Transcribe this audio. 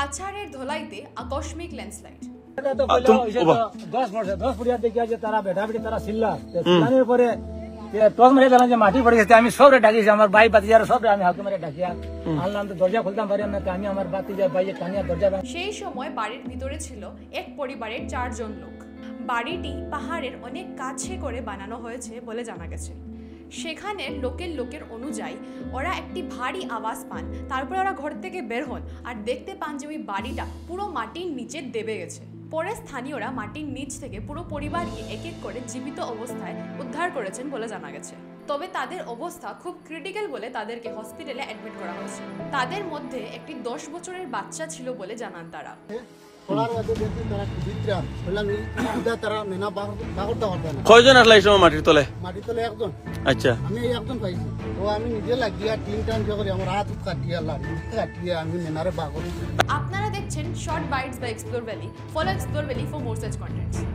কাছাড়ের ধলাইতে আকস্মিক ল্যান্ডস্লাইড। মাটি পড়ে গেছে, আমি সব ডাকিছি, আমার ভাই বাতিজার সব আমি হাতে মারে ডাকিয়া আনলাম, তো দরজা খুলতাম পারি না, আমি আমার বাতিজার ভাইয়ের টানিয়া দরজা। সেই সময় বাড়ির ভিতরে ছিল এক পরিবারের 4 জন লোক। বাড়িটি পাহাড়ের অনেক কাছে করে বানানো হয়েছে বলে জানা গেছে। সেখানে লোকের অনুযায়ী ওরা একটি ভারী আওয়াজ পান, তারপর ওরা ঘর থেকে বের হন আর দেখতে পান যে ওই বাড়িটা পুরো মাটির নিচে দেবে গেছে। পরে স্থানীয়রা মাটির নিচ থেকে পুরো পরিবারকে এক এক করে জীবিত অবস্থায় উদ্ধার করেছেন বলে জানা গেছে। তবে তাদের অবস্থা খুব ক্রিটিক্যাল বলে তাদেরকে হসপিটালে অ্যাডমিট করা হয়েছে। তাদের মধ্যে একটি 10 বছরের বাচ্চা ছিল বলে জানান তারা। কয়জন আসলে এই সময় মাটির তলে? মাটির তলে একজন। আচ্ছা, আমি একজন পাইছি, তো আমি নিজে লাগিয়া টিন টান করে আমার হাত কাটিয়া কাটিয়ে আমি মেনারে বাগর। আপনারা দেখছেন short bites by Explore Valley. Follow Explore Valley for more such contents.